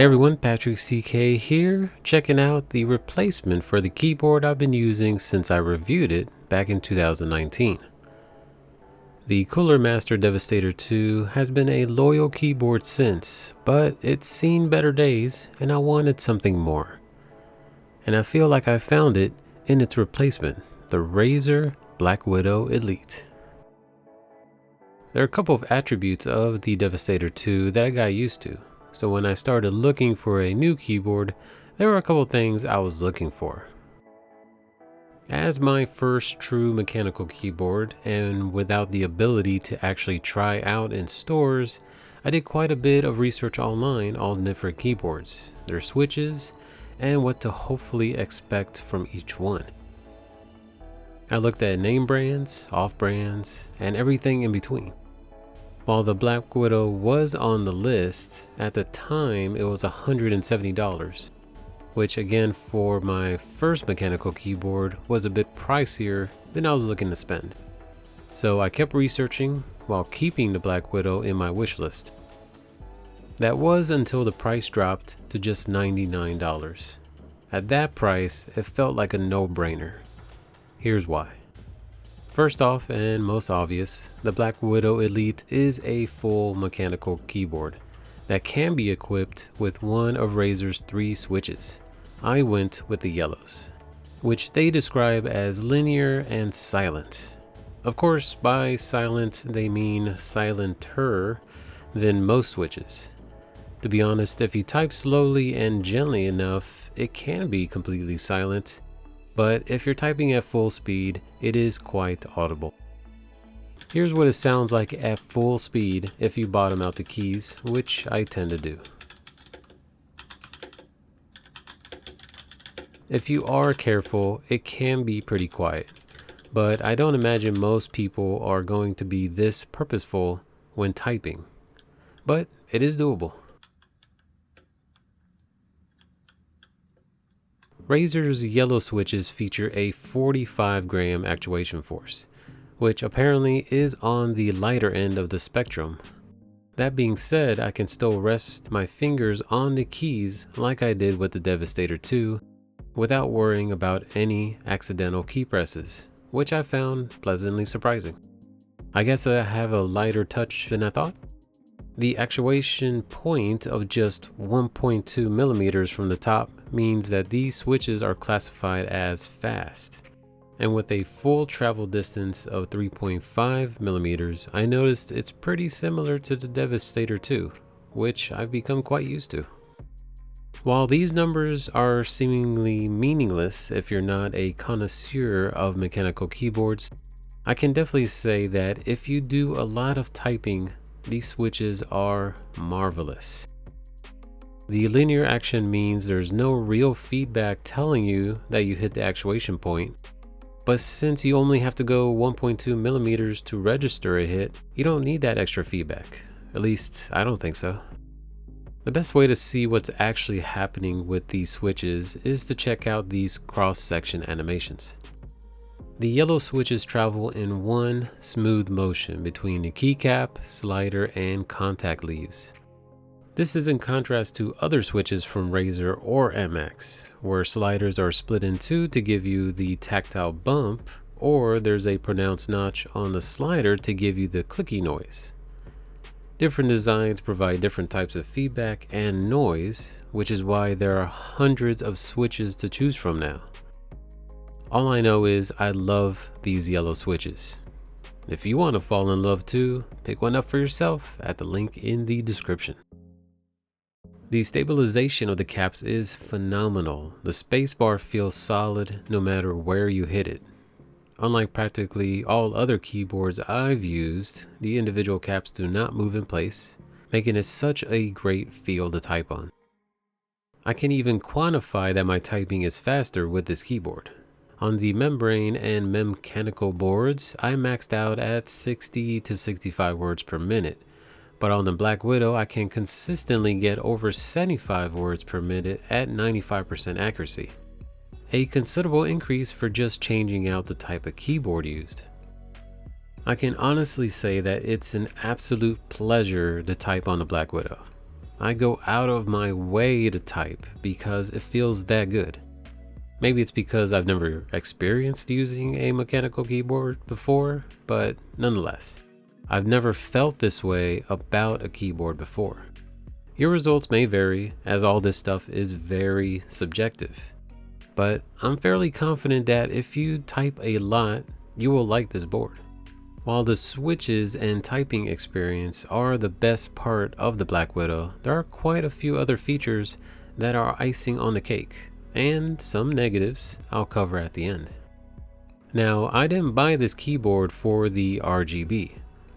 Hey everyone, Patrick CK here, checking out the replacement for the keyboard I've been using since I reviewed it back in 2019. The Cooler Master Devastator 2 has been a loyal keyboard since, but it's seen better days and I wanted something more. And I feel like I found it in its replacement, the Razer Blackwidow Elite. There are a couple of attributes of the Devastator 2 that I got used to. So when I started looking for a new keyboard, there were a couple things I was looking for. As my first true mechanical keyboard, and without the ability to actually try out in stores, I did quite a bit of research online on different keyboards, their switches, and what to hopefully expect from each one. I looked at name brands, off brands, and everything in between. While the Blackwidow was on the list, at the time it was $170, which again for my first mechanical keyboard was a bit pricier than I was looking to spend. So I kept researching while keeping the Blackwidow in my wish list. That was until the price dropped to just $99. At that price, it felt like a no-brainer. Here's why. First off, and most obvious, the Blackwidow Elite is a full mechanical keyboard that can be equipped with one of Razer's 3 switches. I went with the yellows, which they describe as linear and silent. Of course, by silent, they mean silenter than most switches. To be honest, if you type slowly and gently enough, it can be completely silent. But if you're typing at full speed, it is quite audible. Here's what it sounds like at full speed if you bottom out the keys, which I tend to do. If you are careful, it can be pretty quiet, but I don't imagine most people are going to be this purposeful when typing, but it is doable. Razer's yellow switches feature a 45 gram actuation force, which apparently is on the lighter end of the spectrum. That being said, I can still rest my fingers on the keys like I did with the Devastator 2 without worrying about any accidental key presses, which I found pleasantly surprising. I guess I have a lighter touch than I thought. The actuation point of just 1.2 millimeters from the top means that these switches are classified as fast. And with a full travel distance of 3.5 millimeters, I noticed it's pretty similar to the Devastator 2, which I've become quite used to. While these numbers are seemingly meaningless if you're not a connoisseur of mechanical keyboards, I can definitely say that if you do a lot of typing, these switches are marvelous. The linear action means there's no real feedback telling you that you hit the actuation point, but since you only have to go 1.2 millimeters to register a hit, you don't need that extra feedback. At least, I don't think so. The best way to see what's actually happening with these switches is to check out these cross-section animations. The yellow switches travel in one smooth motion between the keycap, slider, and contact leaves. This is in contrast to other switches from Razer or MX, where sliders are split in two to give you the tactile bump, or there's a pronounced notch on the slider to give you the clicky noise. Different designs provide different types of feedback and noise, which is why there are hundreds of switches to choose from now. All I know is I love these yellow switches. If you want to fall in love too, pick one up for yourself at the link in the description. The stabilization of the caps is phenomenal. The spacebar feels solid no matter where you hit it. Unlike practically all other keyboards I've used, the individual caps do not move in place, making it such a great feel to type on. I can even quantify that my typing is faster with this keyboard. On the membrane and mechanical boards, I maxed out at 60 to 65 words per minute, but on the Blackwidow, I can consistently get over 75 words per minute at 95% accuracy. A considerable increase for just changing out the type of keyboard used. I can honestly say that it's an absolute pleasure to type on the Blackwidow. I go out of my way to type because it feels that good. Maybe it's because I've never experienced using a mechanical keyboard before, but nonetheless, I've never felt this way about a keyboard before. Your results may vary, as all this stuff is very subjective, but I'm fairly confident that if you type a lot, you will like this board. While the switches and typing experience are the best part of the Black Widow, there are quite a few other features that are icing on the cake, and some negatives I'll cover at the end. Now, I didn't buy this keyboard for the RGB,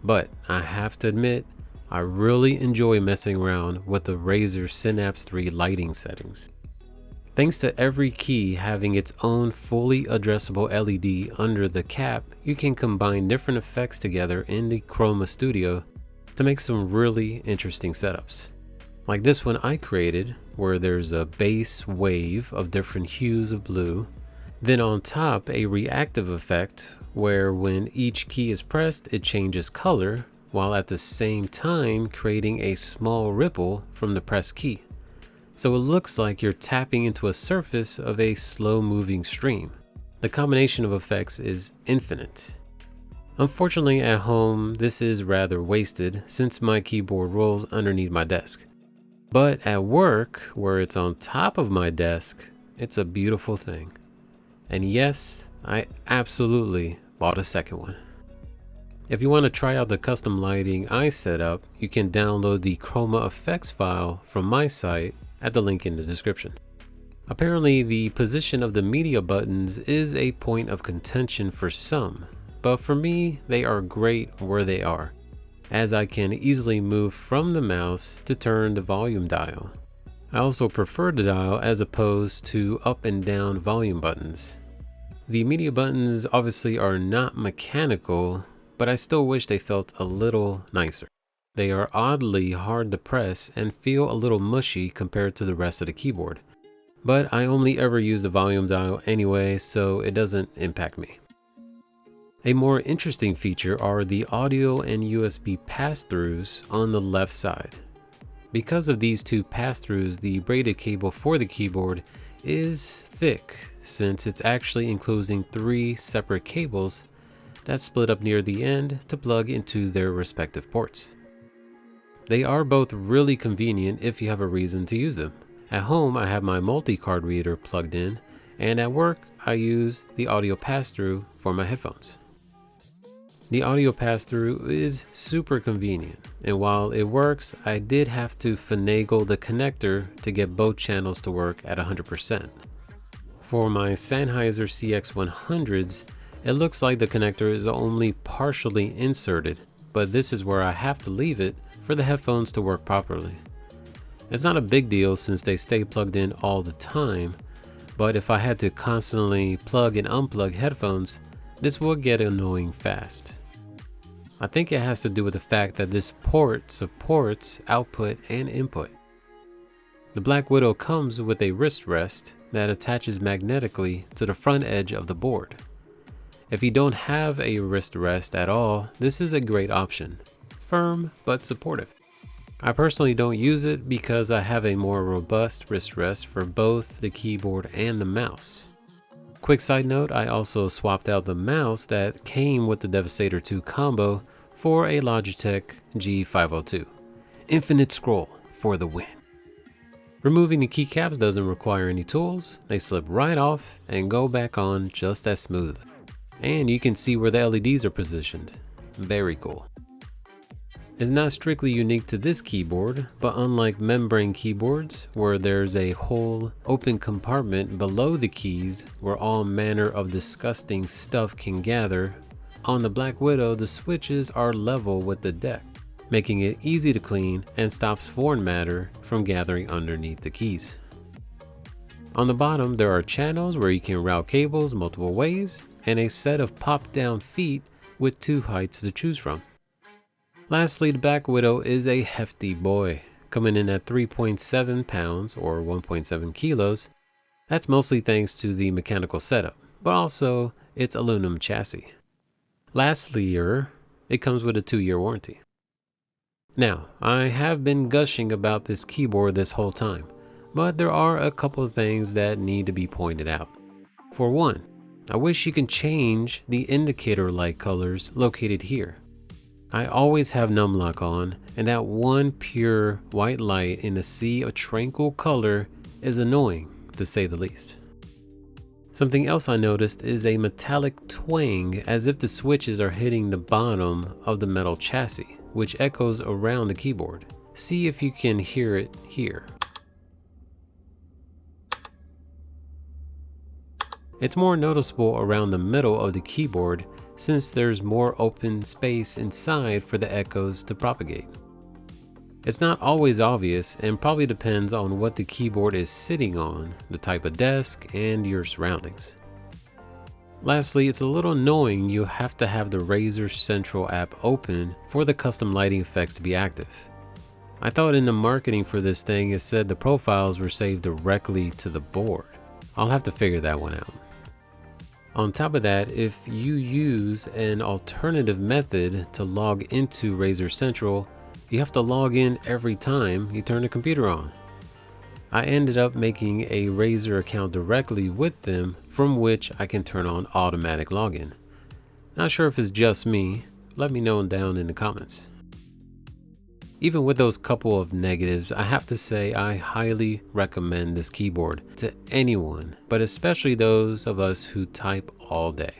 but I have to admit, I really enjoy messing around with the Razer Synapse 3 lighting settings. Thanks to every key having its own fully addressable LED under the cap, you can combine different effects together in the Chroma Studio to make some really interesting setups. Like this one I created, where there's a base wave of different hues of blue, then on top a reactive effect where when each key is pressed it changes color, while at the same time creating a small ripple from the pressed key. So it looks like you're tapping into a surface of a slow moving stream. The combination of effects is infinite. Unfortunately at home this is rather wasted since my keyboard rolls underneath my desk. But at work, where it's on top of my desk, it's a beautiful thing. And yes, I absolutely bought a second one. If you want to try out the custom lighting I set up, you can download the Chroma effects file from my site at the link in the description. Apparently, the position of the media buttons is a point of contention for some, but for me, they are great where they are, as I can easily move from the mouse to turn the volume dial. I also prefer the dial as opposed to up and down volume buttons. The media buttons obviously are not mechanical, but I still wish they felt a little nicer. They are oddly hard to press and feel a little mushy compared to the rest of the keyboard. But I only ever use the volume dial anyway, so it doesn't impact me. A more interesting feature are the audio and USB pass-throughs on the left side. Because of these two pass-throughs, the braided cable for the keyboard is thick, since it's actually enclosing 3 separate cables that split up near the end to plug into their respective ports. They are both really convenient if you have a reason to use them. At home, I have my multi-card reader plugged in, and at work, I use the audio pass-through for my headphones. The audio pass-through is super convenient, and while it works, I did have to finagle the connector to get both channels to work at 100%. For my Sennheiser CX100s, it looks like the connector is only partially inserted, but this is where I have to leave it for the headphones to work properly. It's not a big deal since they stay plugged in all the time, but if I had to constantly plug and unplug headphones, this would get annoying fast. I think it has to do with the fact that this port supports output and input. The Black Widow comes with a wrist rest that attaches magnetically to the front edge of the board. If you don't have a wrist rest at all, this is a great option. Firm but supportive. I personally don't use it because I have a more robust wrist rest for both the keyboard and the mouse. Quick side note, I also swapped out the mouse that came with the Devastator 2 combo for a Logitech G502. Infinite scroll for the win. Removing the keycaps doesn't require any tools. They slip right off and go back on just as smoothly. And you can see where the LEDs are positioned. Very cool. It's not strictly unique to this keyboard, but unlike membrane keyboards, where there's a whole open compartment below the keys where all manner of disgusting stuff can gather, on the Black Widow the switches are level with the deck, making it easy to clean and stops foreign matter from gathering underneath the keys. On the bottom there are channels where you can route cables multiple ways, and a set of pop-down feet with 2 heights to choose from. Lastly, the Black Widow is a hefty boy, coming in at 3.7 pounds or 1.7 kilos. That's mostly thanks to the mechanical setup, but also its aluminum chassis. Lastly, it comes with a 2-year warranty. Now, I have been gushing about this keyboard this whole time, but there are a couple of things that need to be pointed out. For one, I wish you can change the indicator light colors located here. I always have numlock on, and that one pure white light in a sea of tranquil color is annoying, to say the least. Something else I noticed is a metallic twang, as if the switches are hitting the bottom of the metal chassis, which echoes around the keyboard. See if you can hear it here. It's more noticeable around the middle of the keyboard since there's more open space inside for the echoes to propagate. It's not always obvious and probably depends on what the keyboard is sitting on, the type of desk, and your surroundings. Lastly, it's a little annoying you have to have the Razer Central app open for the custom lighting effects to be active. I thought in the marketing for this thing it said the profiles were saved directly to the board. I'll have to figure that one out. On top of that, if you use an alternative method to log into Razer Central, you have to log in every time you turn the computer on. I ended up making a Razer account directly with them, from which I can turn on automatic login. Not sure if it's just me, let me know down in the comments. Even with those couple of negatives, I have to say I highly recommend this keyboard to anyone, but especially those of us who type all day.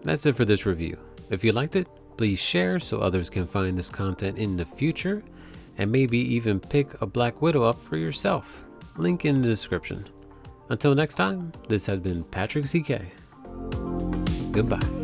That's it for this review. If you liked it, please share so others can find this content in the future, and maybe even pick a Black Widow up for yourself. Link in the description. Until next time, this has been Patrick CK. Goodbye.